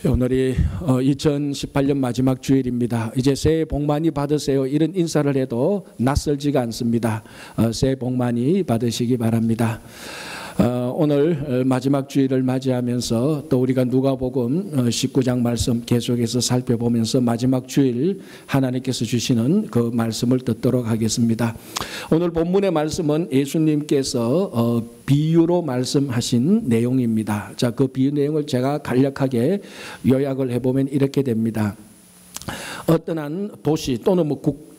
오늘이 2018년 마지막 주일입니다. 이제 새해 복 많이 받으세요. 이런 인사를 해도 낯설지가 않습니다. 새해 복 많이 받으시기 바랍니다. 오늘 마지막 주일을 맞이하면서 또 우리가 누가복음 19장 말씀 계속해서 살펴보면서 마지막 주일 하나님께서 주시는 그 말씀을 듣도록 하겠습니다. 오늘 본문의 말씀은 예수님께서 비유로 말씀하신 내용입니다. 자, 그 비유 내용을 제가 간략하게 요약을 해보면 이렇게 됩니다. 어떤 한 도시 또는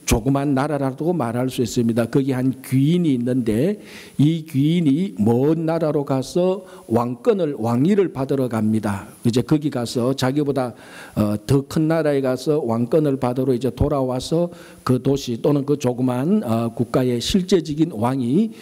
조그만 나라라고 말할 수 있습니다. 거기 한 귀인이 있는데 이 귀인이 먼 나라로 가서 왕위를 받으러 갑니다. 이제 거기 가서 자기보다 더 큰 나라에 가서 왕권을 받으러 이제 돌아와서 그 도시 또는 그 조그만 국가의 실제적인 왕이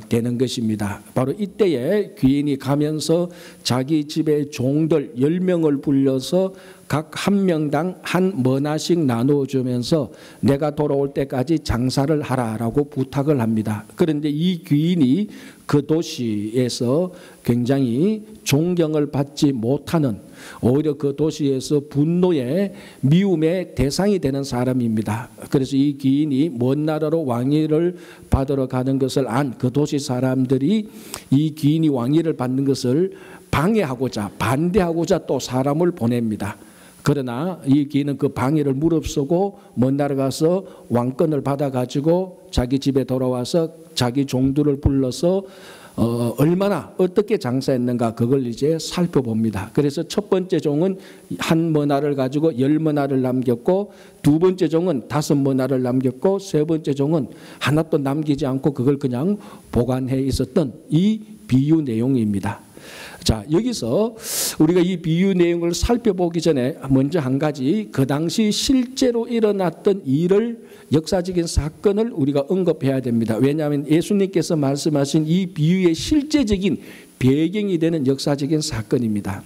되는 것입니다. 바로 이때에 귀인이 가면서 자기 집의 종들 10명을 불려서 각 한 명당 한 머나씩 나누어주면서 내가 돌아올 때까지 장사를 하라라고 부탁을 합니다. 그런데 이 귀인이 그 도시에서 굉장히 존경을 받지 못하는, 오히려 그 도시에서 분노의 미움의 대상이 되는 사람입니다. 그래서 이 귀인이 먼 나라로 왕위를 받으러 가는 것을 안 그 도시 사람들이 이 귀인이 왕위를 받는 것을 방해하고자, 반대하고자 또 사람을 보냅니다. 그러나 이 귀인은 그 방해를 무릅쓰고 먼 나라 가서 왕권을 받아가지고 자기 집에 돌아와서 자기 종들을 불러서 얼마나 어떻게 장사했는가 그걸 이제 살펴봅니다. 그래서 첫 번째 종은 한 머나를 가지고 10머나를 남겼고, 두 번째 종은 5머나를 남겼고, 세 번째 종은 하나도 남기지 않고 그걸 그냥 보관해 있었던 이 비유 내용입니다. 자, 여기서 우리가 이 비유 내용을 살펴보기 전에 먼저 한 가지, 그 당시 실제로 일어났던 일을, 역사적인 사건을 우리가 언급해야 됩니다. 왜냐하면 예수님께서 말씀하신 이 비유의 실제적인 배경이 되는 역사적인 사건입니다.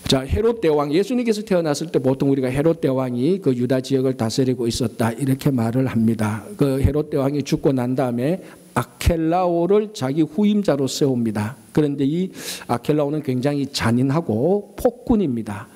자, 헤롯 대왕, 예수님께서 태어났을 때 보통 우리가 헤롯 대왕이 그 유다 지역을 다스리고 있었다 이렇게 말을 합니다. 그 헤롯 대왕이 죽고 난 다음에 아켈라오를 자기 후임자로 세웁니다. 그런데 이 아켈라오는 굉장히 잔인하고 폭군입니다.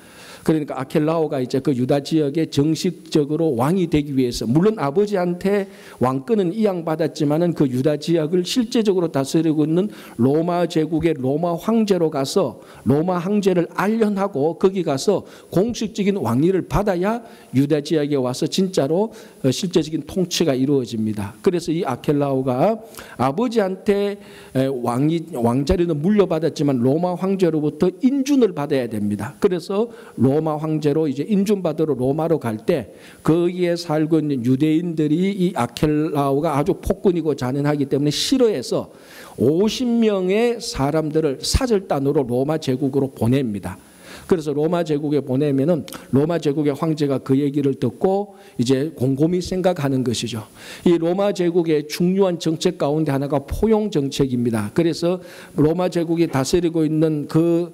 그러니까 아켈라오가 이제 그 유다 지역에 정식적으로 왕이 되기 위해서, 물론 아버지한테 왕권은 이양받았지만은 그 유다 지역을 실제적으로 다스리고 있는 로마 제국의 로마 황제로 가서 로마 황제를 알련하고 거기 가서 공식적인 왕위를 받아야 유다 지역에 와서 진짜로 실제적인 통치가 이루어집니다. 그래서 이 아켈라오가 아버지한테 왕자리는 물려받았지만 로마 황제로부터 인준을 받아야 됩니다. 그래서 로마 황제로 이제 인준받으러 로마로 갈 때 거기에 살고 있는 유대인들이 이 아켈라오가 아주 폭군이고 잔인하기 때문에 싫어해서 50명의 사람들을 사절단으로 로마 제국으로 보냅니다. 그래서 로마 제국에 보내면은 로마 제국의 황제가 그 얘기를 듣고 이제 곰곰이 생각하는 것이죠. 이 로마 제국의 중요한 정책 가운데 하나가 포용 정책입니다. 그래서 로마 제국이 다스리고 있는 그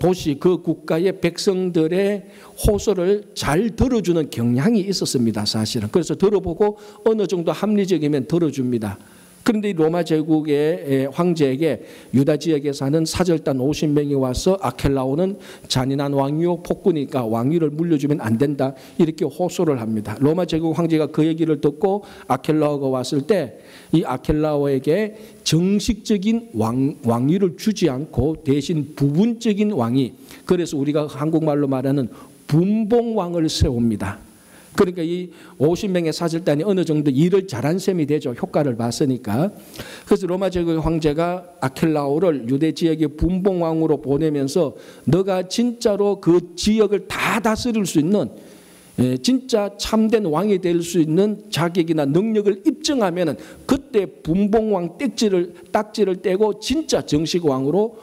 도시, 그 국가의 백성들의 호소를 잘 들어주는 경향이 있었습니다, 사실은. 그래서 들어보고 어느 정도 합리적이면 들어줍니다. 그런데 이 로마 제국의 황제에게 유다 지역에 사는 사절단 50명이 와서 아켈라오는 잔인한 왕이요 폭군이니까 왕위를 물려주면 안 된다 이렇게 호소를 합니다. 로마 제국 황제가 그 얘기를 듣고 아켈라오가 왔을 때 이 아켈라오에게 정식적인 왕위를 주지 않고 대신 부분적인 왕위, 그래서 우리가 한국말로 말하는 분봉왕을 세웁니다. 그러니까 이 50명의 사절단이 어느 정도 일을 잘한 셈이 되죠. 효과를 봤으니까. 그래서 로마 제국의 황제가 아켈라오를 유대 지역의 분봉왕으로 보내면서 너가 진짜로 그 지역을 다 다스릴 수 있는, 진짜 참된 왕이 될 수 있는 자격이나 능력을 입증하면은 그때 분봉왕 딱지를 떼고 진짜 정식 왕으로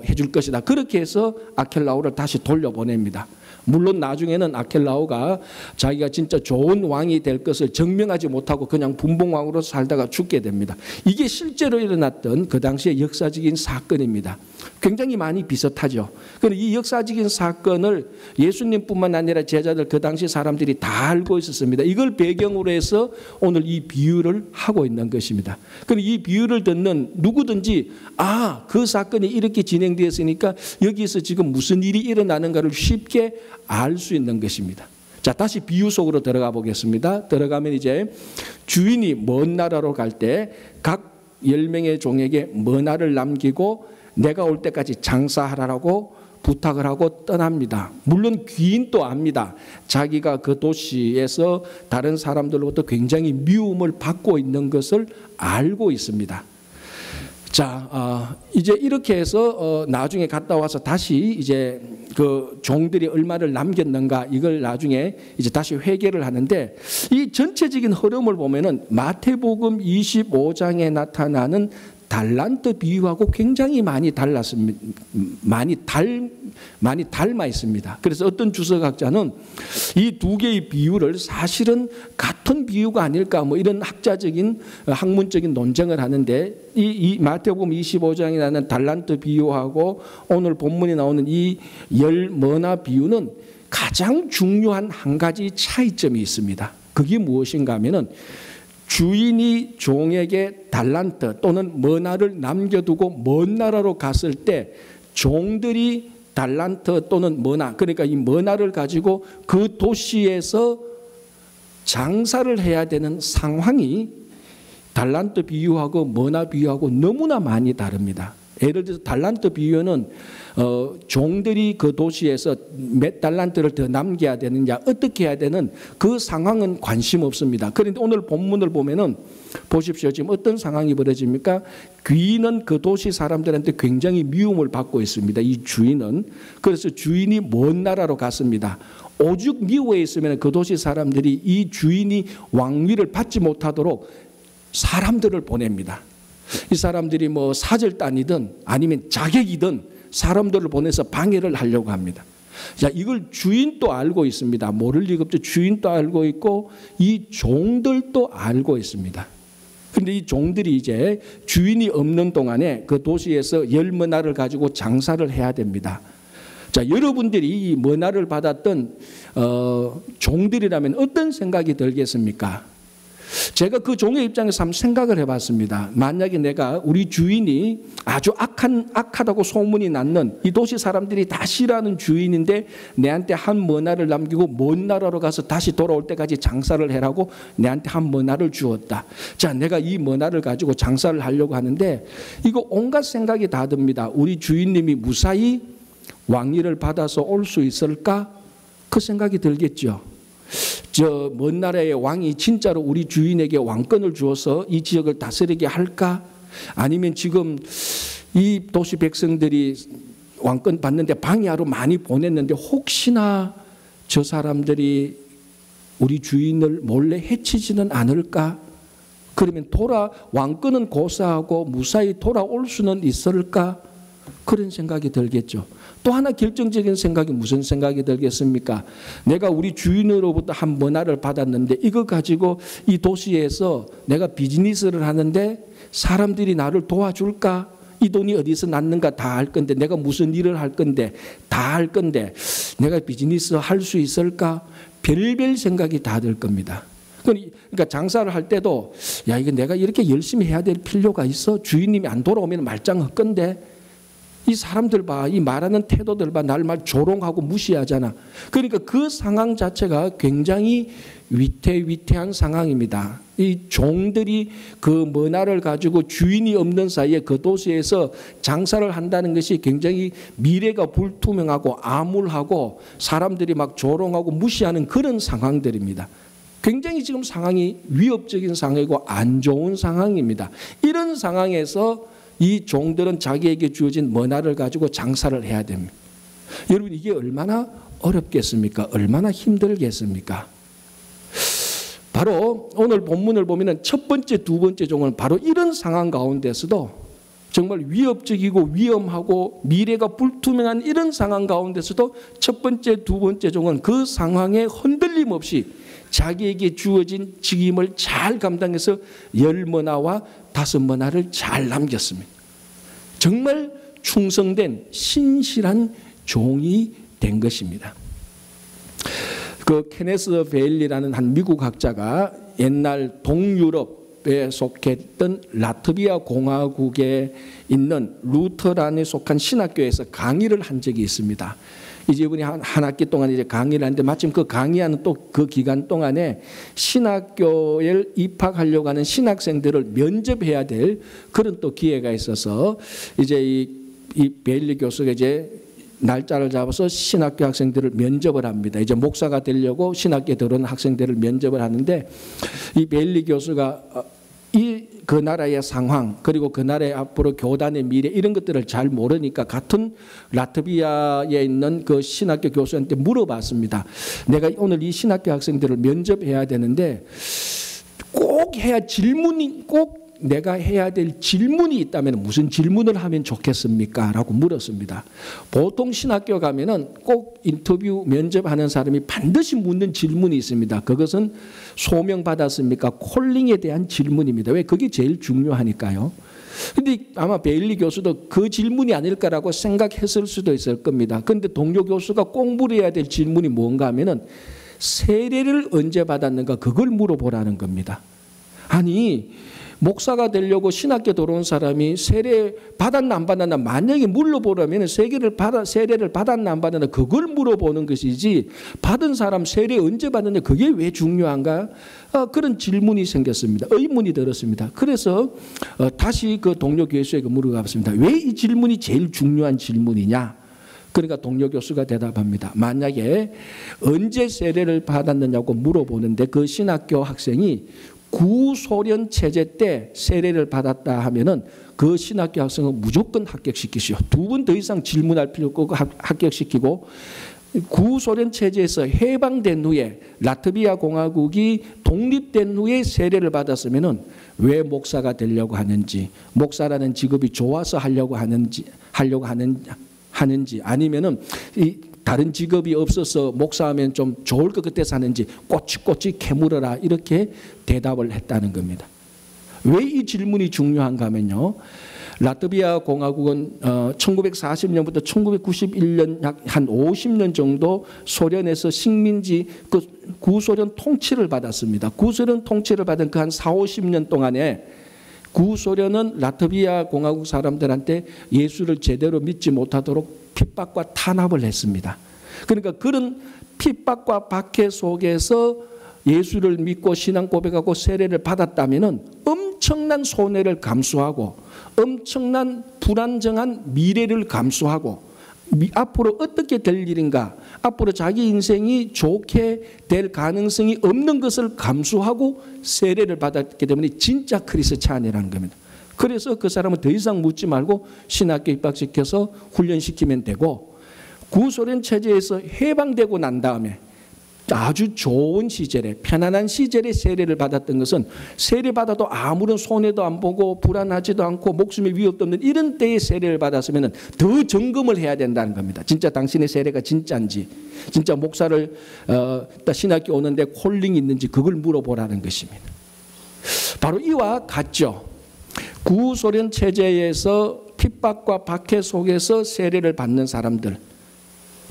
해줄 것이다. 그렇게 해서 아켈라오를 다시 돌려보냅니다. 물론 나중에는 아켈라오가 자기가 진짜 좋은 왕이 될 것을 증명하지 못하고 그냥 분봉왕으로 살다가 죽게 됩니다. 이게 실제로 일어났던 그 당시의 역사적인 사건입니다. 굉장히 많이 비슷하죠. 그런데 이 역사적인 사건을 예수님뿐만 아니라 제자들 그 당시 사람들이 다 알고 있었습니다. 이걸 배경으로 해서 오늘 이 비유를 하고 있는 것입니다. 그런데 이 비유를 듣는 누구든지 그 사건이 이렇게 진행되었으니까 여기서 지금 무슨 일이 일어나는가를 쉽게 알 수 있는 것입니다. 자, 다시 비유 속으로 들어가 보겠습니다. 들어가면 이제 주인이 먼 나라로 갈 때 각 10명의 종에게 머나를 남기고 내가 올 때까지 장사하라고 부탁을 하고 떠납니다. 물론 귀인도 압니다. 자기가 그 도시에서 다른 사람들로부터 굉장히 미움을 받고 있는 것을 알고 있습니다. 자, 이제 이렇게 해서 나중에 갔다 와서 다시 이제 그 종들이 얼마를 남겼는가 이걸 나중에 이제 다시 회개를 하는데, 이 전체적인 흐름을 보면은 마태복음 25장에 나타나는 달란트 비유하고 굉장히 많이 달랐습니다. 많이 닮아 있습니다. 그래서 어떤 주석학자는 이 두 개의 비유를 사실은 같은 비유가 아닐까 뭐 이런 학문적인 논쟁을 하는데, 이 마태복음 25장에 나오는 달란트 비유하고 오늘 본문에 나오는 이 10머나 비유는 가장 중요한 한 가지 차이점이 있습니다. 그게 무엇인가 하면은 주인이 종에게 달란트 또는 머나를 남겨두고 먼 나라로 갔을 때 종들이 달란트 또는 머나, 그러니까 이 머나를 가지고 그 도시에서 장사를 해야 되는 상황이 달란트 비유하고 머나 비유하고 너무나 많이 다릅니다. 예를 들어서 달란트 비유는 종들이 그 도시에서 몇 달란트를 더 남겨야 되느냐, 어떻게 해야 되는 그 상황은 관심 없습니다. 그런데 오늘 본문을 보면은 보십시오. 지금 어떤 상황이 벌어집니까? 귀인은 그 도시 사람들한테 굉장히 미움을 받고 있습니다. 이 주인은. 그래서 주인이 먼 나라로 갔습니다. 오죽 미워해 있으면 그 도시 사람들이 이 주인이 왕위를 받지 못하도록 사람들을 보냅니다. 이 사람들이 뭐 사절단이든 아니면 자객이든 사람들을 보내서 방해를 하려고 합니다. 자, 이걸 주인도 알고 있습니다. 모를 리가 없죠. 주인도 알고 있고 이 종들도 알고 있습니다. 그런데 이 종들이 이제 주인이 없는 동안에 그 도시에서 10머나를 가지고 장사를 해야 됩니다. 자, 여러분들이 이 머나를 받았던 종들이라면 어떤 생각이 들겠습니까? 제가 그 종의 입장에서 한번 생각을 해봤습니다. 만약에 내가 우리 주인이 아주 악하다고 소문이 났는, 이 도시 사람들이 다 싫어하는 주인인데 내한테 한 머나를 남기고 먼 나라로 가서 다시 돌아올 때까지 장사를 해라고 내한테 한 머나를 주었다. 자, 내가 이 머나를 가지고 장사를 하려고 하는데 이거 온갖 생각이 다 듭니다. 우리 주인님이 무사히 왕위를 받아서 올 수 있을까? 그 생각이 들겠죠. 저 먼 나라의 왕이 진짜로 우리 주인에게 왕권을 주어서 이 지역을 다스리게 할까? 아니면 지금 이 도시 백성들이 왕권 받는데 방해하러 많이 보냈는데 혹시나 저 사람들이 우리 주인을 몰래 해치지는 않을까? 그러면 왕권은 고사하고 무사히 돌아올 수는 있을까? 그런 생각이 들겠죠. 또 하나 결정적인 생각이 무슨 생각이 들겠습니까? 내가 우리 주인으로부터 한 머나를 받았는데 이거 가지고 이 도시에서 내가 비즈니스를 하는데 사람들이 나를 도와줄까? 이 돈이 어디서 났는가 다 알 건데, 내가 무슨 일을 할 건데 다 알 건데 내가 비즈니스 할 수 있을까? 별별 생각이 다 들 겁니다. 그러니까 장사를 할 때도 야, 이거 내가 이렇게 열심히 해야 될 필요가 있어? 주인님이 안 돌아오면 말짱할 건데 이 사람들 봐, 이 말하는 태도들 봐, 날 말 조롱하고 무시하잖아. 그러니까 그 상황 자체가 굉장히 위태위태한 상황입니다. 이 종들이 그 머나를 가지고 주인이 없는 사이에 그 도시에서 장사를 한다는 것이 굉장히 미래가 불투명하고 암울하고 사람들이 막 조롱하고 무시하는 그런 상황들입니다. 굉장히 지금 상황이 위협적인 상황이고 안 좋은 상황입니다. 이런 상황에서 이 종들은 자기에게 주어진 머나를 가지고 장사를 해야 됩니다. 여러분, 이게 얼마나 어렵겠습니까? 얼마나 힘들겠습니까? 바로 오늘 본문을 보면 첫 번째, 두 번째 종은 바로 이런 상황 가운데서도 정말 위협적이고 위험하고 미래가 불투명한 이런 상황 가운데서도 첫 번째, 두 번째 종은 그 상황에 흔들림 없이 자기에게 주어진 직임을 잘 감당해서 10머나와 5머나를 잘 남겼습니다. 정말 충성된 신실한 종이 된 것입니다. 그 케네스 베일리라는 한 미국 학자가 옛날 동유럽에 속했던 라트비아 공화국에 있는 루터란에 속한 신학교에서 강의를 한 적이 있습니다. 이제 이분이 한 학기 동안 이제 강의를 하는데 마침 그 강의하는 또 그 기간 동안에 신학교에 입학하려고 하는 신학생들을 면접해야 될 그런 또 기회가 있어서 이제 이 베일리 교수가 이제 날짜를 잡아서 신학교 학생들을 면접을 합니다. 이제 목사가 되려고 신학교에 들어오는 학생들을 면접을 하는데 이 베일리 교수가 그 나라의 상황 그리고 그 나라의 앞으로 교단의 미래 이런 것들을 잘 모르니까 같은 라트비아에 있는 그 신학교 교수한테 물어봤습니다. 내가 오늘 이 신학교 학생들을 면접해야 되는데 꼭 내가 해야 될 질문이 있다면 무슨 질문을 하면 좋겠습니까? 라고 물었습니다. 보통 신학교 가면은 꼭 인터뷰 면접하는 사람이 반드시 묻는 질문이 있습니다. 그것은 소명받았습니까? 콜링에 대한 질문입니다. 왜? 그게 제일 중요하니까요. 근데 아마 베일리 교수도 그 질문이 아닐까라고 생각했을 수도 있을 겁니다. 그런데 동료 교수가 꼭 물어야 될 질문이 뭔가 하면은 세례를 언제 받았는가 그걸 물어보라는 겁니다. 아니 목사가 되려고 신학교 들어온 사람이 세례 받았나 안 받았나 만약에 물어보려면 세례를 받았나 안 받았나 그걸 물어보는 것이지 받은 사람 세례 언제 받았냐 그게 왜 중요한가 그런 질문이 생겼습니다. 의문이 들었습니다. 그래서 다시 그 동료 교수에게 물어봤습니다. 왜 이 질문이 제일 중요한 질문이냐? 그러니까 동료 교수가 대답합니다. 만약에 언제 세례를 받았느냐고 물어보는데 그 신학교 학생이 구소련 체제 때 세례를 받았다 하면은 그 신학교 학생은 무조건 합격시키시오. 두 번 더 이상 질문할 필요 없고 합격시키고 구소련 체제에서 해방된 후에 라트비아 공화국이 독립된 후에 세례를 받았으면은 왜 목사가 되려고 하는지, 목사라는 직업이 좋아서 하려고 하는지 아니면은 이 다른 직업이 없어서 목사하면 좀 좋을 것 같아서 하는지 꼬치꼬치 캐물어라 이렇게 대답을 했다는 겁니다. 왜 이 질문이 중요한가 하면요. 라트비아 공화국은 1940년부터 1991년 약 한 50년 정도 소련에서 식민지 그 구소련 통치를 받았습니다. 구소련 통치를 받은 그 한 40-50년 동안에 구소련은 라트비아 공화국 사람들한테 예수를 제대로 믿지 못하도록 핍박과 탄압을 했습니다. 그러니까 그런 핍박과 박해 속에서 예수를 믿고 신앙 고백하고 세례를 받았다면 엄청난 손해를 감수하고 엄청난 불안정한 미래를 감수하고 앞으로 어떻게 될 일인가 앞으로 자기 인생이 좋게 될 가능성이 없는 것을 감수하고 세례를 받았기 때문에 진짜 크리스찬이라는 겁니다. 그래서 그 사람은 더 이상 묻지 말고 신학교 입학시켜서 훈련시키면 되고 구소련 체제에서 해방되고 난 다음에 아주 좋은 시절에 편안한 시절에 세례를 받았던 것은 세례받아도 아무런 손해도 안 보고 불안하지도 않고 목숨에 위협도 없는 이런 때에 세례를 받았으면 더 점검을 해야 된다는 겁니다. 진짜 당신의 세례가 진짜인지 진짜 목사를 신학교 오는데 콜링이 있는지 그걸 물어보라는 것입니다. 바로 이와 같죠. 구소련 체제에서 핍박과 박해 속에서 세례를 받는 사람들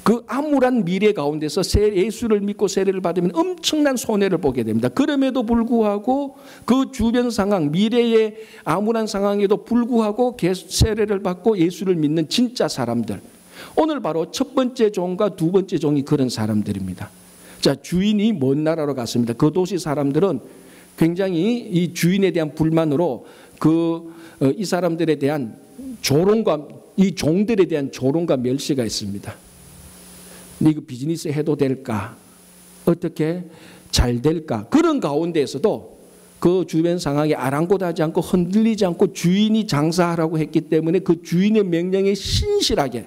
그 암울한 미래 가운데서 예수를 믿고 세례를 받으면 엄청난 손해를 보게 됩니다. 그럼에도 불구하고 그 주변 상황 미래의 암울한 상황에도 불구하고 세례를 받고 예수를 믿는 진짜 사람들 오늘 바로 첫 번째 종과 두 번째 종이 그런 사람들입니다. 자, 주인이 먼 나라로 갔습니다. 그 도시 사람들은 굉장히 이 주인에 대한 불만으로 이 사람들에 대한 조롱과 이 종들에 대한 조롱과 멸시가 있습니다. 이거 비즈니스 해도 될까? 어떻게 잘 될까? 그런 가운데에서도 그 주변 상황에 아랑곳하지 않고 흔들리지 않고 주인이 장사하라고 했기 때문에 그 주인의 명령에 신실하게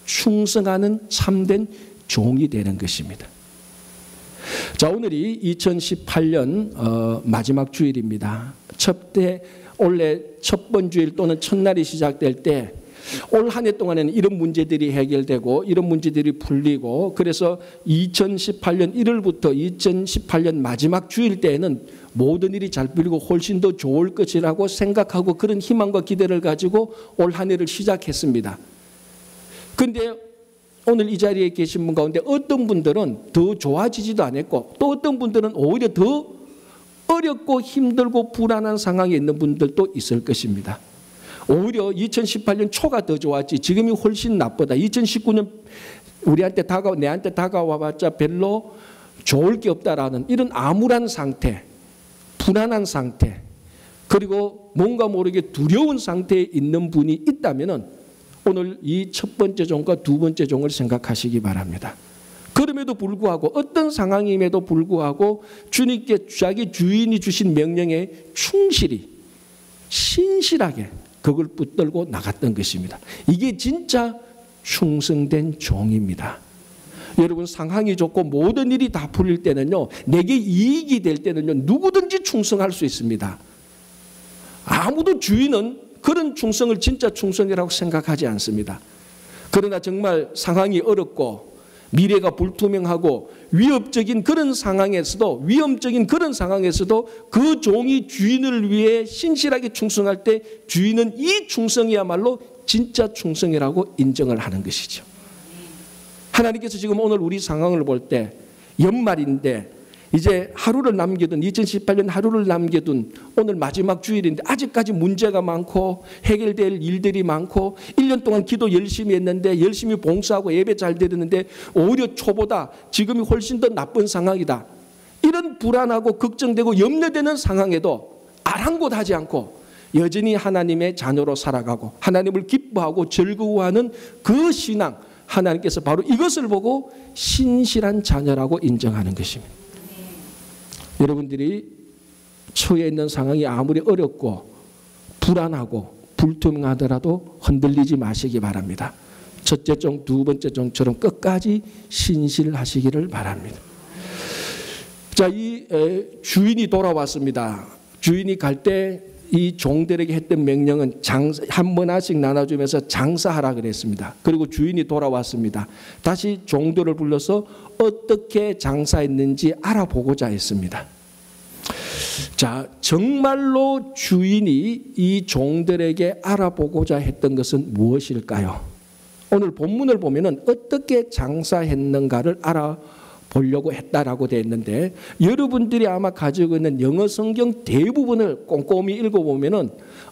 충성하는 참된 종이 되는 것입니다. 자, 오늘이 2018년 마지막 주일입니다. 원래 첫 번 주일 또는 첫날이 시작될 때 올 한 해 동안에는 이런 문제들이 해결되고 이런 문제들이 풀리고 그래서 2018년 1월부터 2018년 마지막 주일 때에는 모든 일이 잘 풀리고 훨씬 더 좋을 것이라고 생각하고 그런 희망과 기대를 가지고 올 한 해를 시작했습니다. 그런데 오늘 이 자리에 계신 분 가운데 어떤 분들은 더 좋아지지도 않았고 또 어떤 분들은 오히려 더 어렵고 힘들고 불안한 상황에 있는 분들도 있을 것입니다. 오히려 2018년 초가 더 좋았지 지금이 훨씬 나쁘다. 2019년 내한테 다가와봤자 별로 좋을 게 없다라는 이런 암울한 상태, 불안한 상태, 그리고 뭔가 모르게 두려운 상태에 있는 분이 있다면 오늘 이 첫 번째 종과 두 번째 종을 생각하시기 바랍니다. 그럼에도 불구하고 어떤 상황임에도 불구하고 주님께 자기 주인이 주신 명령에 충실히 신실하게 그걸 붙들고 나갔던 것입니다. 이게 진짜 충성된 종입니다. 여러분 상황이 좋고 모든 일이 다 풀릴 때는요, 내게 이익이 될 때는요, 누구든지 충성할 수 있습니다. 아무도 주인은 그런 충성을 진짜 충성이라고 생각하지 않습니다. 그러나 정말 상황이 어렵고 미래가 불투명하고 위협적인 그런 상황에서도 그 종이 주인을 위해 신실하게 충성할 때 주인은 이 충성이야말로 진짜 충성이라고 인정을 하는 것이죠. 하나님께서 지금 오늘 우리 상황을 볼 때 연말인데 이제 2018년 하루를 남겨둔 오늘 마지막 주일인데 아직까지 문제가 많고 해결될 일들이 많고 1년 동안 기도 열심히 했는데 열심히 봉사하고 예배 잘 드렸는데 오히려 초보다 지금이 훨씬 더 나쁜 상황이다. 이런 불안하고 걱정되고 염려되는 상황에도 아랑곳하지 않고 여전히 하나님의 자녀로 살아가고 하나님을 기뻐하고 즐거워하는 그 신앙, 하나님께서 바로 이것을 보고 신실한 자녀라고 인정하는 것입니다. 여러분들이 처해 있는 상황이 아무리 어렵고 불안하고 불투명하더라도 흔들리지 마시기 바랍니다. 첫째 종, 두 번째 종처럼 끝까지 신실하시기를 바랍니다. 자, 이 주인이 돌아왔습니다. 주인이 갈 때 이 종들에게 했던 명령은 한 번 하나씩 나눠주면서 장사하라 그랬습니다. 그리고 주인이 돌아왔습니다. 다시 종들을 불러서 어떻게 장사했는지 알아보고자 했습니다. 자, 정말로 주인이 이 종들에게 알아보고자 했던 것은 무엇일까요? 오늘 본문을 보면은 어떻게 장사했는가를 알아보려고 했다라고 되어 있는데 여러분들이 아마 가지고 있는 영어 성경 대부분을 꼼꼼히 읽어보면은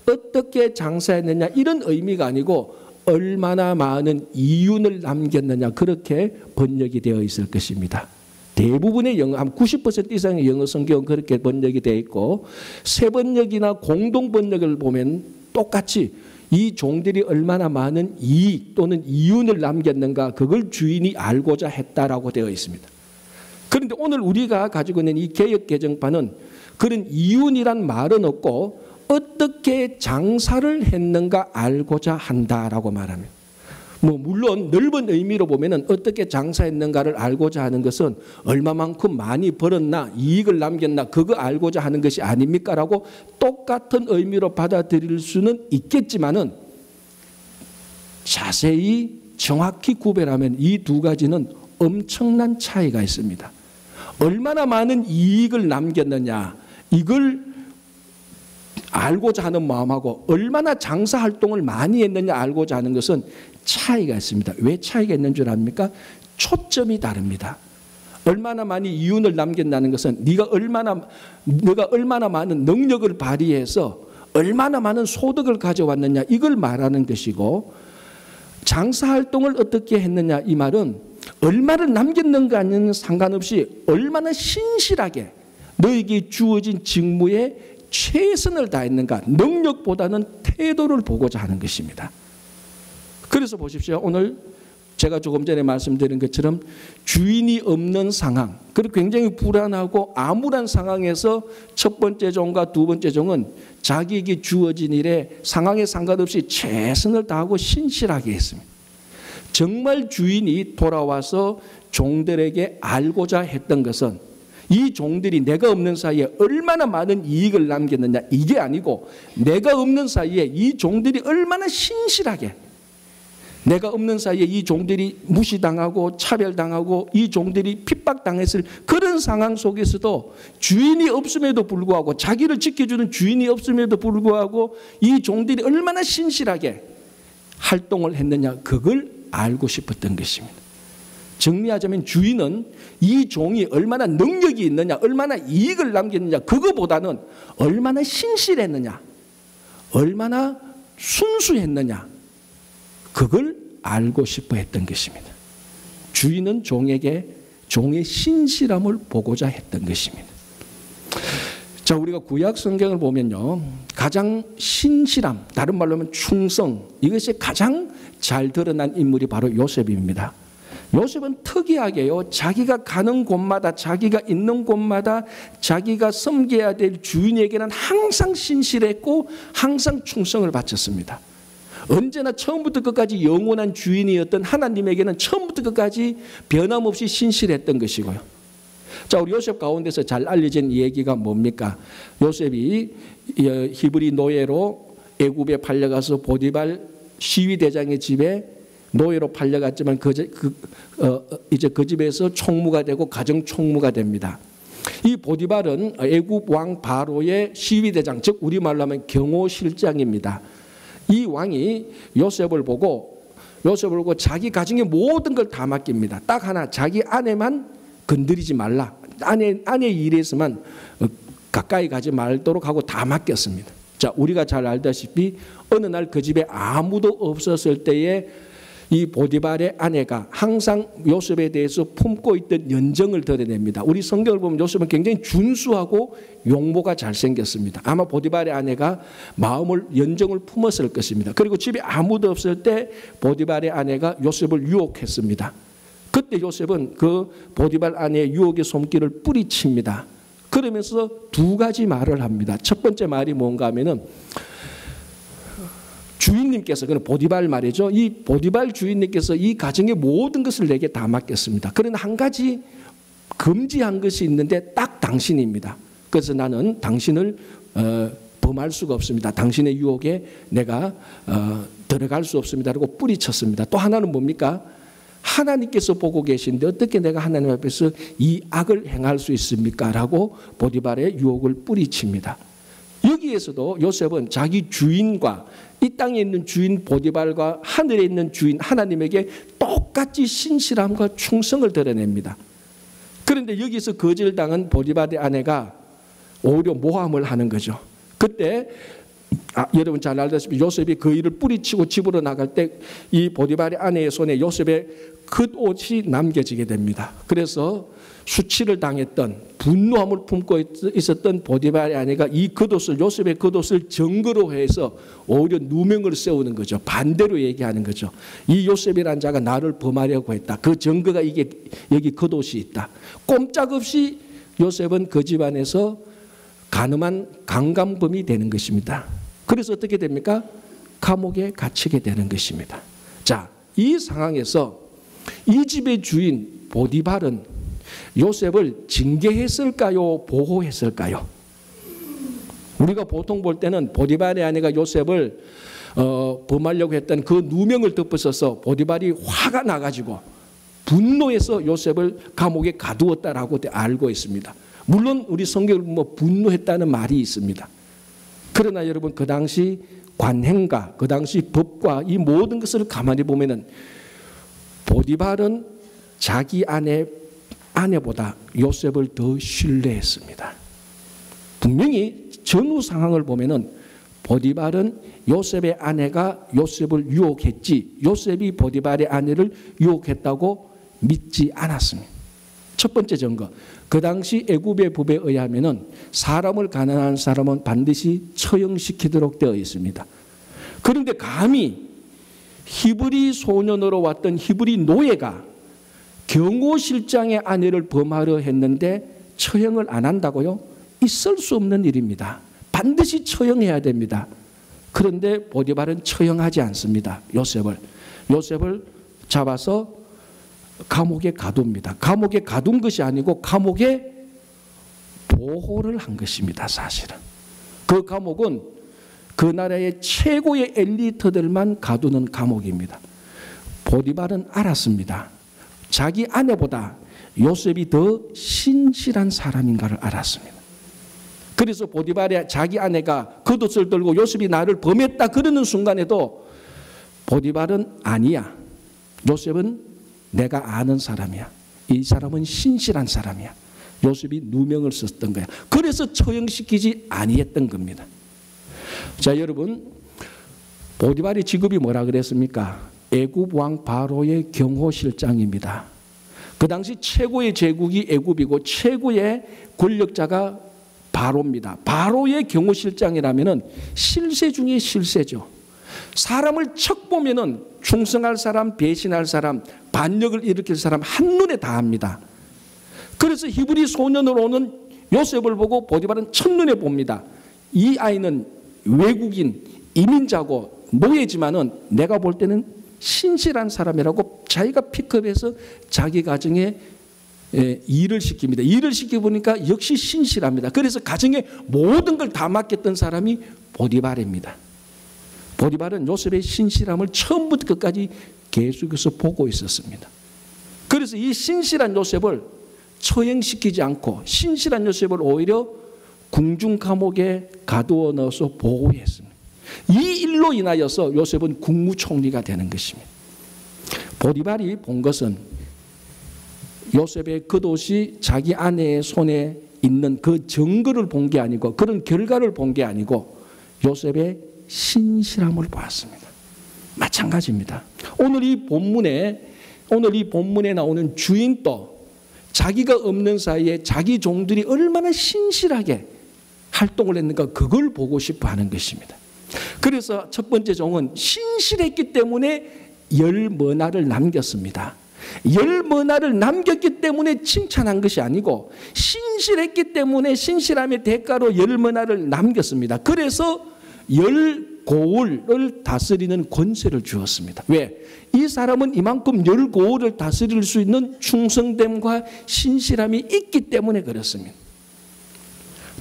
어떻게 장사했느냐 이런 의미가 아니고 얼마나 많은 이윤을 남겼느냐 그렇게 번역이 되어 있을 것입니다. 대부분의 영어, 한 90% 이상의 영어 성경은 그렇게 번역이 되어 있고 새 번역이나 공동 번역을 보면 똑같이 이 종들이 얼마나 많은 이익 또는 이윤을 남겼는가 그걸 주인이 알고자 했다라고 되어 있습니다. 그런데 오늘 우리가 가지고 있는 이 개역 개정판은 그런 이윤이란 말은 없고 어떻게 장사를 했는가 알고자 한다라고 말합니다. 물론 넓은 의미로 보면은 어떻게 장사했는가를 알고자 하는 것은 얼마만큼 많이 벌었나 이익을 남겼나 그거 알고자 하는 것이 아닙니까라고 똑같은 의미로 받아들일 수는 있겠지만은 자세히 정확히 구별하면 이 두 가지는 엄청난 차이가 있습니다. 얼마나 많은 이익을 남겼느냐 이걸 알고자 하는 마음하고 얼마나 장사 활동을 많이 했느냐 알고자 하는 것은 차이가 있습니다. 왜 차이가 있는 줄 압니까? 초점이 다릅니다. 얼마나 많이 이윤을 남겼다는 것은 네가 얼마나 많은 능력을 발휘해서 얼마나 많은 소득을 가져왔느냐 이걸 말하는 것이고 장사 활동을 어떻게 했느냐 이 말은 얼마를 남겼는가는 상관없이 얼마나 신실하게 너에게 주어진 직무에 최선을 다했는가 능력보다는 태도를 보고자 하는 것입니다. 그래서 보십시오. 오늘 제가 조금 전에 말씀드린 것처럼 주인이 없는 상황 그리고 굉장히 불안하고 암울한 상황에서 첫 번째 종과 두 번째 종은 자기에게 주어진 일에 상황에 상관없이 최선을 다하고 신실하게 했습니다. 정말 주인이 돌아와서 종들에게 알고자 했던 것은 이 종들이 내가 없는 사이에 얼마나 많은 이익을 남겼느냐 이게 아니고 내가 없는 사이에 이 종들이 얼마나 신실하게 내가 없는 사이에 이 종들이 무시당하고 차별당하고 이 종들이 핍박당했을 그런 상황 속에서도 주인이 없음에도 불구하고, 자기를 지켜주는 주인이 없음에도 불구하고 이 종들이 얼마나 신실하게 활동을 했느냐, 그걸 알고 싶었던 것입니다. 정리하자면 주인은 이 종이 얼마나 능력이 있느냐, 얼마나 이익을 남겼느냐, 그거보다는 얼마나 신실했느냐, 얼마나 순수했느냐, 그걸 알고 싶어 했던 것입니다. 주인은 종에게 종의 신실함을 보고자 했던 것입니다. 자, 우리가 구약 성경을 보면요, 가장 신실함, 다른 말로 하면 충성, 이것이 가장 잘 드러난 인물이 바로 요셉입니다. 요셉은 특이하게요, 자기가 가는 곳마다, 자기가 있는 곳마다 자기가 섬겨야 될 주인에게는 항상 신실했고 항상 충성을 바쳤습니다. 언제나 처음부터 끝까지 영원한 주인이었던 하나님에게는 처음부터 끝까지 변함없이 신실했던 것이고요. 자, 우리 요셉 가운데서 잘 알려진 얘기가 뭡니까? 요셉이 히브리 노예로 애굽에 팔려가서 보디발 시위대장의 집에 노예로 팔려갔지만 이제 그 집에서 총무가 되고 가정 총무가 됩니다. 이 보디발은 애굽 왕 바로의 시위대장, 즉 우리말로 하면 경호실장입니다. 이 왕이 요셉을 보고 자기 가정의 모든 걸 다 맡깁니다. 딱 하나, 자기 아내만 건드리지 말라, 아내 일에서만 가까이 가지 말도록 하고 다 맡겼습니다. 자, 우리가 잘 알다시피 어느 날 그 집에 아무도 없었을 때에 이 보디발의 아내가 항상 요셉에 대해서 품고 있던 연정을 드러냅니다. 우리 성경을 보면 요셉은 굉장히 준수하고 용모가 잘생겼습니다. 아마 보디발의 아내가 마음을, 연정을 품었을 것입니다. 그리고 집에 아무도 없을 때 보디발의 아내가 요셉을 유혹했습니다. 그때 요셉은 그 보디발 아내의 유혹의 손길을 뿌리칩니다. 그러면서 두 가지 말을 합니다. 첫 번째 말이 뭔가 하면은, 주인님께서, 그는 보디발 말이죠, 이 보디발 주인님께서 이 가정의 모든 것을 내게 다 맡겼습니다. 그러나 한 가지 금지한 것이 있는데 딱 당신입니다. 그래서 나는 당신을 범할 수가 없습니다. 당신의 유혹에 내가 들어갈 수 없습니다. 라고 뿌리쳤습니다. 또 하나는 뭡니까? 하나님께서 보고 계신데 어떻게 내가 하나님 앞에서 이 악을 행할 수 있습니까? 라고 보디발의 유혹을 뿌리칩니다. 여기에서도 요셉은 자기 주인과, 이 땅에 있는 주인 보디발과 하늘에 있는 주인 하나님에게 똑같이 신실함과 충성을 드러냅니다. 그런데 여기서 거절당한 보디발의 아내가 오히려 모함을 하는 거죠. 그때 여러분 잘 알다시피 요셉이 그 일을 뿌리치고 집으로 나갈 때 이 보디발의 아내의 손에 요셉의 겉옷이 남겨지게 됩니다. 그래서 수치를 당했던, 분노함을 품고 있었던 보디발의 아내가 이 겉옷을, 요셉의 겉옷을 증거로 해서 오히려 누명을 세우는 거죠. 반대로 얘기하는 거죠. 이 요셉이라는 자가 나를 범하려고 했다. 그 증거가 이게 여기 겉옷이 있다. 꼼짝없이 요셉은 그 집안에서 간음한 강간범이 되는 것입니다. 그래서 어떻게 됩니까? 감옥에 갇히게 되는 것입니다. 자, 이 상황에서 이 집의 주인 보디발은 요셉을 징계했을까요? 보호했을까요? 우리가 보통 볼 때는 보디발의 아내가 요셉을 범하려고 했던 그 누명을 덮어서서 보디발이 화가 나가지고 분노해서 요셉을 감옥에 가두었다라고 알고 있습니다. 물론 우리 성경을 보면 분노했다는 말이 있습니다. 그러나 여러분, 그 당시 관행과 그 당시 법과 이 모든 것을 가만히 보면은 보디발은 자기 아내보다 요셉을 더 신뢰했습니다. 분명히 전후 상황을 보면은 보디발은 요셉의 아내가 요셉을 유혹했지 요셉이 보디발의 아내를 유혹했다고 믿지 않았습니다. 첫 번째 증거, 그 당시 애굽의 법에 의하면은 사람을 가난한 사람은 반드시 처형시키도록 되어 있습니다. 그런데 감히 히브리 소년으로 왔던 히브리 노예가 경호실장의 아내를 범하려 했는데 처형을 안 한다고요? 있을 수 없는 일입니다. 반드시 처형해야 됩니다. 그런데 보디발은 처형하지 않습니다. 요셉을 잡아서 감옥에 가둡니다. 감옥에 가둔 것이 아니고 감옥에 보호를 한 것입니다. 사실은 그 감옥은 그 나라의 최고의 엘리트들만 가두는 감옥입니다. 보디발은 알았습니다. 자기 아내보다 요셉이 더 신실한 사람인가를 알았습니다. 그래서 보디발의 자기 아내가 겉옷을 들고 요셉이 나를 범했다 그러는 순간에도 보디발은 아니야. 요셉은 내가 아는 사람이야. 이 사람은 신실한 사람이야. 요셉이 누명을 썼던 거야. 그래서 처형시키지 아니했던 겁니다. 자, 여러분, 보디발의 직업이 뭐라 그랬습니까? 애굽 왕 바로의 경호실장입니다. 그 당시 최고의 제국이 애굽이고 최고의 권력자가 바로입니다. 바로의 경호실장이라면은 실세 중에 실세죠. 사람을 척 보면은 충성할 사람, 배신할 사람, 반역을 일으킬 사람 한눈에 다 합니다. 그래서 히브리 소년으로 오는 요셉을 보고 보디발은 첫눈에 봅니다. 이 아이는 외국인, 이민자고 노예지만은 내가 볼 때는 신실한 사람이라고 자기가 픽업해서 자기 가정에 일을 시킵니다. 일을 시켜보니까 역시 신실합니다. 그래서 가정에 모든 걸 다 맡겼던 사람이 보디발입니다. 보디발은 요셉의 신실함을 처음부터 끝까지 계속해서 보고 있었습니다. 그래서 이 신실한 요셉을 처형시키지 않고 신실한 요셉을 오히려 궁중 감옥에 가두어 넣어서 보호했습니다. 이 일로 인하여서 요셉은 국무총리가 되는 것입니다. 보디발이 본 것은 요셉의 겉옷이 자기 아내의 손에 있는 그 증거를 본 게 아니고 그런 결과를 본 게 아니고 요셉의 신실함을 보았습니다. 마찬가지입니다. 오늘 이 본문에 나오는 주인도 자기가 없는 사이에 자기 종들이 얼마나 신실하게 활동을 했는가 그걸 보고 싶어 하는 것입니다. 그래서 첫 번째 종은 신실했기 때문에 10머나를 남겼습니다. 10머나를 남겼기 때문에 칭찬한 것이 아니고 신실했기 때문에 신실함의 대가로 10머나를 남겼습니다. 그래서 10고을을 다스리는 권세를 주었습니다. 왜? 이 사람은 이만큼 10고을을 다스릴 수 있는 충성됨과 신실함이 있기 때문에 그렇습니다.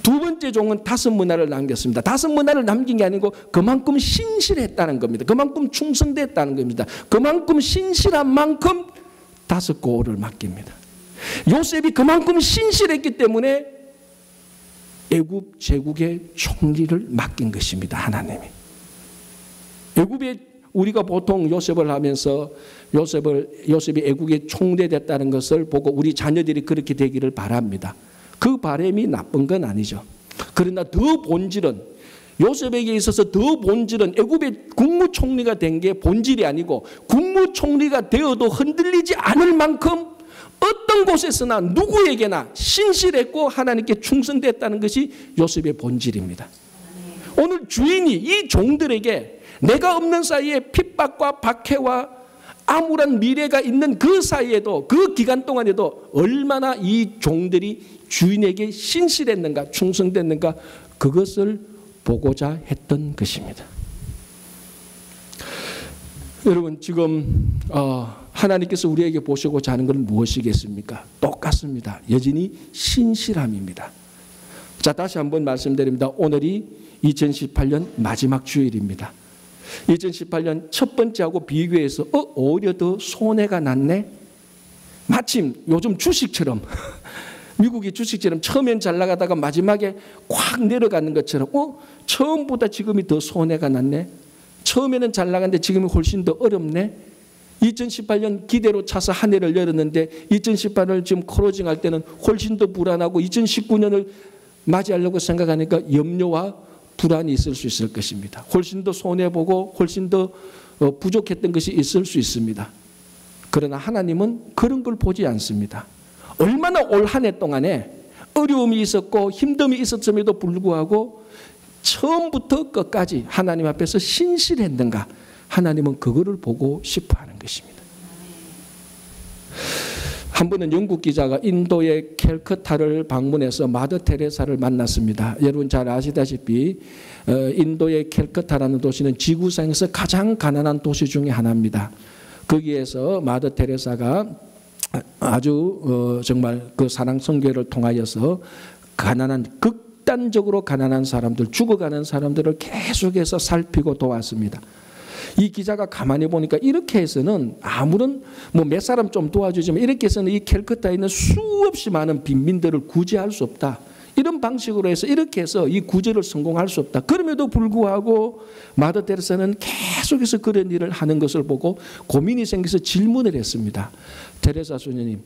두 번째 종은 5머나를 남겼습니다. 5머나를 남긴 게 아니고 그만큼 신실했다는 겁니다. 그만큼 충성됐다는 겁니다. 그만큼 신실한 만큼 5고을을 맡깁니다. 요셉이 그만큼 신실했기 때문에 애굽 제국의 총리를 맡긴 것입니다. 하나님이. 애굽에 우리가 보통 요셉을 하면서 요셉이 애국의 총대됐다는 것을 보고 우리 자녀들이 그렇게 되기를 바랍니다. 그 바람이 나쁜 건 아니죠. 그러나 더 본질은 요셉에게 있어서 더 본질은 애굽의 국무총리가 된 게 본질이 아니고 국무총리가 되어도 흔들리지 않을 만큼 어떤 곳에서나 누구에게나 신실했고 하나님께 충성됐다는 것이 요셉의 본질입니다. 오늘 주인이 이 종들에게 내가 없는 사이에 핍박과 박해와 암울한 미래가 있는 그 사이에도 그 기간 동안에도 얼마나 이 종들이 주인에게 신실했는가 충성됐는가 그것을 보고자 했던 것입니다. 여러분 지금 하나님께서 우리에게 보시고자 하는 건 무엇이겠습니까? 똑같습니다. 여전히 신실함입니다. 자, 다시 한번 말씀드립니다. 오늘이 2018년 마지막 주일입니다. 2018년 첫 번째하고 비교해서 오히려 더 손해가 났네. 마침 요즘 주식처럼 미국의 주식처럼 처음엔 잘 나가다가 마지막에 꽉 내려가는 것처럼 처음보다 지금이 더 손해가 났네. 처음에는 잘 나갔는데 지금이 훨씬 더 어렵네. 2018년 기대로 차서 한 해를 열었는데 2018년을 지금 클로징할 때는 훨씬 더 불안하고 2019년을 맞이하려고 생각하니까 염려와 불안이 있을 수 있을 것입니다. 훨씬 더 손해보고 훨씬 더 부족했던 것이 있을 수 있습니다. 그러나 하나님은 그런 걸 보지 않습니다. 얼마나 올 한 해 동안에 어려움이 있었고 힘듦이 있었음에도 불구하고 처음부터 끝까지 하나님 앞에서 신실했는가 하나님은 그거를 보고 싶어 하는 것입니다. 한 번은 영국 기자가 인도의 캘커타를 방문해서 마더 테레사를 만났습니다. 여러분 잘 아시다시피 인도의 캘커타라는 도시는 지구상에서 가장 가난한 도시 중에 하나입니다. 거기에서 마더 테레사가 아주 정말 그 사랑 선교를 통하여서 극단적으로 가난한 사람들, 죽어가는 사람들을 계속해서 살피고 도왔습니다. 이 기자가 가만히 보니까 이렇게 해서는 아무런 뭐 몇 사람 좀 도와주지만 이렇게 해서는 이 캘커타에 있는 수없이 많은 빈민들을 구제할 수 없다. 이런 방식으로 해서 이렇게 해서 이 구제를 성공할 수 없다. 그럼에도 불구하고 마더 테레사는 계속해서 그런 일을 하는 것을 보고 고민이 생겨서 질문을 했습니다. 테레사 수녀님,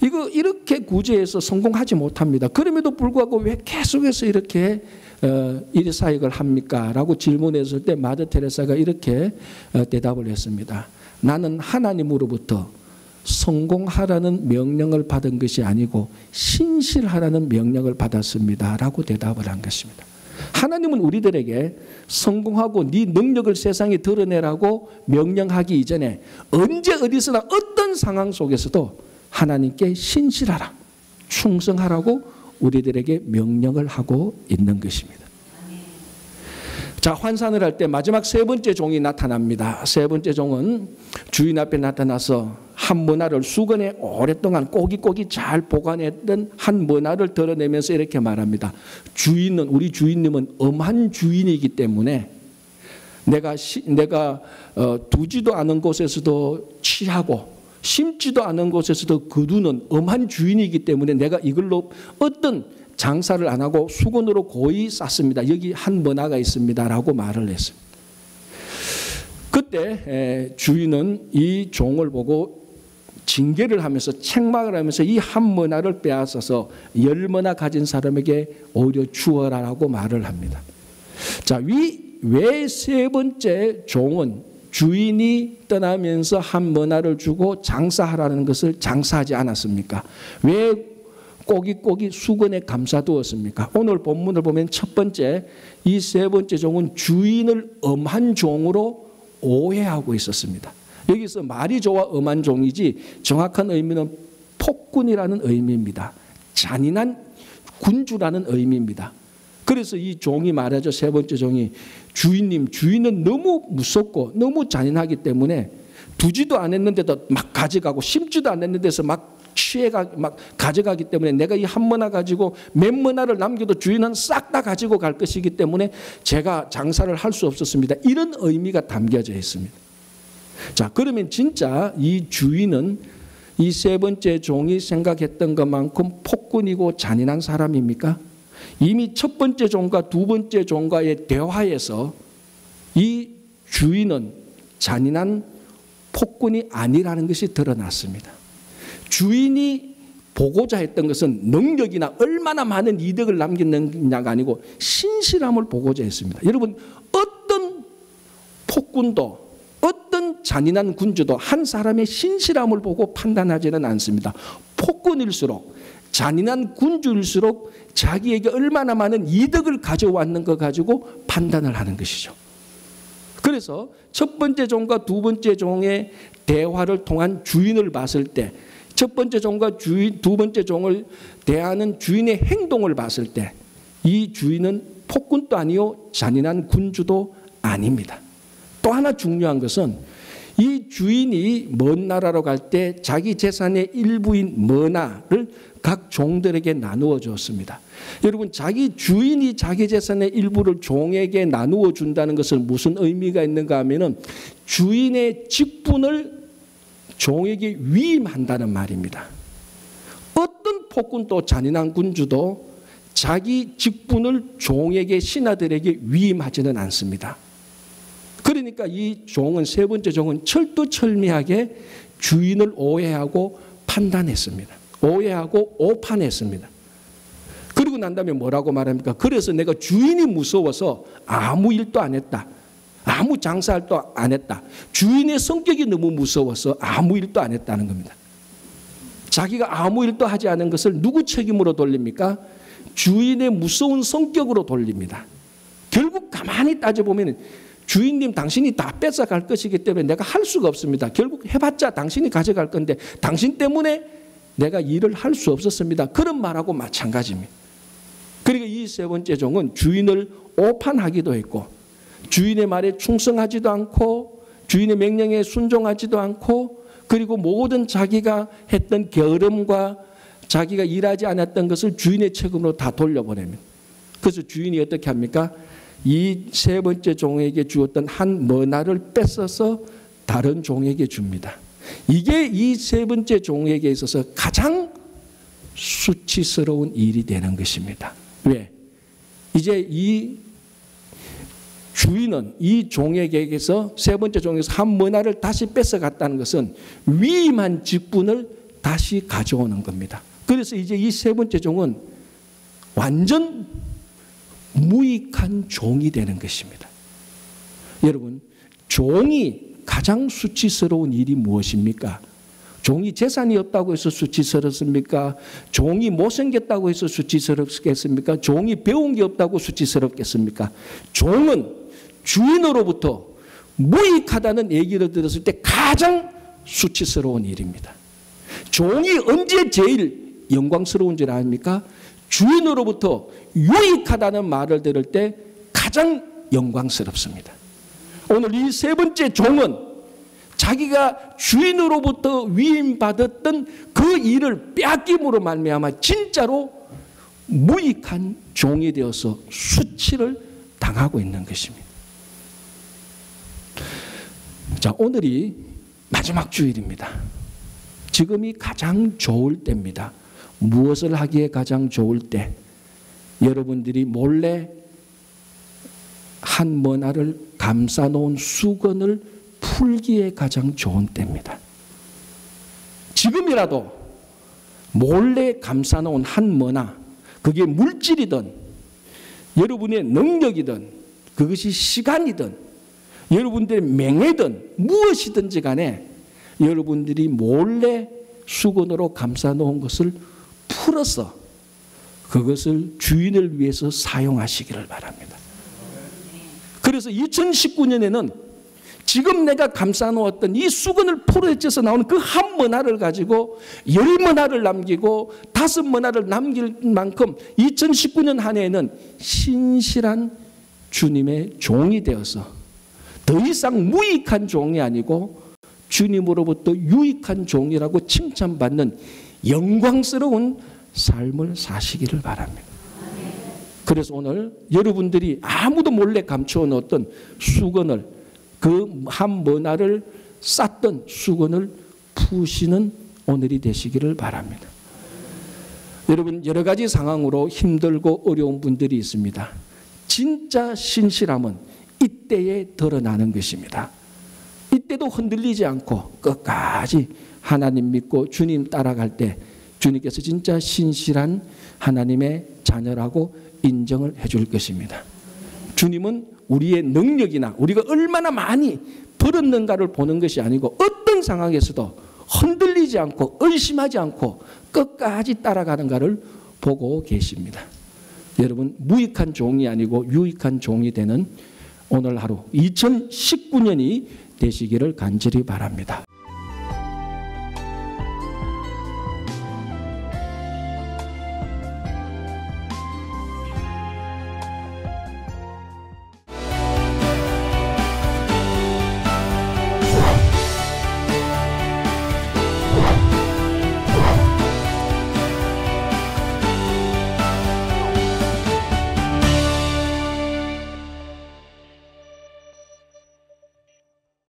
이거 이렇게 구제해서 성공하지 못합니다. 그럼에도 불구하고 왜 계속해서 이렇게 이 사역을 합니까? 라고 질문했을 때 마더 테레사가 이렇게 대답을 했습니다. 나는 하나님으로부터 성공하라는 명령을 받은 것이 아니고 신실하라는 명령을 받았습니다. 라고 대답을 한 것입니다. 하나님은 우리들에게 성공하고 네 능력을 세상에 드러내라고 명령하기 이전에 언제 어디서나 어떤 상황 속에서도 하나님께 신실하라, 충성하라고 우리들에게 명령을 하고 있는 것입니다. 자, 환산을 할 때 마지막 세 번째 종이 나타납니다. 세 번째 종은 주인 앞에 나타나서 한 문화를 수건에 오랫동안 꼬깃꼬깃 잘 보관했던 한 문화를 드러내면서 이렇게 말합니다. 우리 주인님은 엄한 주인이기 때문에 내가 두지도 않은 곳에서도 취하고 심지도 않은 곳에서도 거두는 엄한 주인이기 때문에 내가 이걸로 어떤 장사를 안 하고 수건으로 고이 쌌습니다. 여기 한 문화가 있습니다. 라고 말을 했습니다. 그때 주인은 이 종을 보고 징계를 하면서 책망을 하면서 이 한 문화를 빼앗아서 10문화 가진 사람에게 오히려 주어라라고 말을 합니다. 자, 왜 세 번째 종은 주인이 떠나면서 한 문화를 주고 장사하라는 것을 장사하지 않았습니까? 왜 꼬깃꼬깃 수건에 감싸두었습니까? 오늘 본문을 보면 첫 번째, 이 세 번째 종은 주인을 엄한 종으로 오해하고 있었습니다. 여기서 말이 좋아 엄한 종이지 정확한 의미는 폭군이라는 의미입니다. 잔인한 군주라는 의미입니다. 그래서 이 종이 말하죠. 세 번째 종이 주인은 너무 무섭고 너무 잔인하기 때문에 두지도 않았는데도 막 가져가고 심지도 않았는데서 막 가져가기 때문에 내가 이 한 문화 가지고 몇 문화를 남겨도 주인은 싹 다 가지고 갈 것이기 때문에 제가 장사를 할 수 없었습니다. 이런 의미가 담겨져 있습니다. 자, 그러면 진짜 이 주인은 이 세 번째 종이 생각했던 것만큼 폭군이고 잔인한 사람입니까? 이미 첫 번째 종과 두 번째 종과의 대화에서 이 주인은 잔인한 폭군이 아니라는 것이 드러났습니다. 주인이 보고자 했던 것은 능력이나 얼마나 많은 이득을 남겼느냐가 아니고 신실함을 보고자 했습니다. 여러분, 어떤 폭군도 어떤 잔인한 군주도 한 사람의 신실함을 보고 판단하지는 않습니다. 폭군일수록 잔인한 군주일수록 자기에게 얼마나 많은 이득을 가져왔는 것 가지고 판단을 하는 것이죠. 그래서 첫 번째 종과 두 번째 종의 대화를 통한 주인을 봤을 때 첫 번째 종과 두 번째 종을 대하는 주인의 행동을 봤을 때 이 주인은 폭군도 아니요 잔인한 군주도 아닙니다. 또 하나 중요한 것은 이 주인이 먼 나라로 갈 때 자기 재산의 일부인 머나를 각 종들에게 나누어 주었습니다. 여러분, 자기 주인이 자기 재산의 일부를 종에게 나누어 준다는 것은 무슨 의미가 있는가 하면은 주인의 직분을 종에게 위임한다는 말입니다. 어떤 폭군도 잔인한 군주도 자기 직분을 종에게 신하들에게 위임하지는 않습니다. 그러니까 이 종은 세 번째 종은 철두철미하게 주인을 오해하고 판단했습니다. 오해하고 오판했습니다. 그리고 난 다음에 뭐라고 말합니까? 그래서 내가 주인이 무서워서 아무 일도 안 했다. 아무 장사도 안 했다. 주인의 성격이 너무 무서워서 아무 일도 안 했다는 겁니다. 자기가 아무 일도 하지 않은 것을 누구 책임으로 돌립니까? 주인의 무서운 성격으로 돌립니다. 결국 가만히 따져보면 주인님 당신이 다 뺏어갈 것이기 때문에 내가 할 수가 없습니다. 결국 해봤자 당신이 가져갈 건데 당신 때문에 내가 일을 할 수 없었습니다. 그런 말하고 마찬가지입니다. 그러니까 이 세 번째 종은 주인을 오판하기도 했고 주인의 말에 충성하지도 않고 주인의 명령에 순종하지도 않고 그리고 모든 자기가 했던 게으름과 자기가 일하지 않았던 것을 주인의 책임으로 다 돌려보냅니다. 그래서 주인이 어떻게 합니까? 이 세 번째 종에게 주었던 한 머나를 뺏어서 다른 종에게 줍니다. 이게 이 세 번째 종에게 있어서 가장 수치스러운 일이 되는 것입니다. 왜? 이제 이 주인은 이 종에게서 세 번째 종에서 한 머나를 다시 뺏어갔다는 것은 위임한 직분을 다시 가져오는 겁니다. 그래서 이제 이 세 번째 종은 완전 무익한 종이 되는 것입니다. 여러분, 종이 가장 수치스러운 일이 무엇입니까? 종이 재산이 없다고 해서 수치스럽습니까? 종이 못생겼다고 해서 수치스럽겠습니까? 종이 배운 게 없다고 수치스럽겠습니까? 종은 주인으로부터 무익하다는 얘기를 들었을 때 가장 수치스러운 일입니다. 종이 언제 제일 영광스러운 줄 아십니까? 주인으로부터 유익하다는 말을 들을 때 가장 영광스럽습니다. 오늘 이 세 번째 종은 자기가 주인으로부터 위임받았던 그 일을 빼앗김으로 말미암아 진짜로 무익한 종이 되어서 수치를 당하고 있는 것입니다. 자, 오늘이 마지막 주일입니다. 지금이 가장 좋을 때입니다. 무엇을 하기에 가장 좋을 때? 여러분들이 몰래 한 머나를 감싸놓은 수건을 풀기에 가장 좋은 때입니다. 지금이라도 몰래 감싸놓은 한 머나, 그게 물질이든 여러분의 능력이든 그것이 시간이든 여러분들의 명예든 무엇이든지 간에 여러분들이 몰래 수건으로 감싸놓은 것을 풀어서 그것을 주인을 위해서 사용하시기를 바랍니다. 그래서 2019년에는 지금 내가 감싸놓았던 이 수건을 풀어헤쳐서 나오는 그 한 머나를 가지고 10머나를 남기고 5머나를 남길 만큼 2019년 한 해에는 신실한 주님의 종이 되어서 더 이상 무익한 종이 아니고 주님으로부터 유익한 종이라고 칭찬받는 영광스러운 삶을 사시기를 바랍니다. 그래서 오늘 여러분들이 아무도 몰래 감추어 놓았던 수건을, 그 한 머나를 쌌던 수건을 푸시는 오늘이 되시기를 바랍니다. 여러분, 여러 가지 상황으로 힘들고 어려운 분들이 있습니다. 진짜 신실함은 이때에 드러나는 것입니다. 이때도 흔들리지 않고 끝까지 하나님 믿고 주님 따라갈 때 주님께서 진짜 신실한 하나님의 자녀라고 인정을 해줄 것입니다. 주님은 우리의 능력이나 우리가 얼마나 많이 벌었는가를 보는 것이 아니고 어떤 상황에서도 흔들리지 않고 의심하지 않고 끝까지 따라가는가를 보고 계십니다. 여러분, 무익한 종이 아니고 유익한 종이 되는 오늘 하루 2019년이 되시기를 간절히 바랍니다.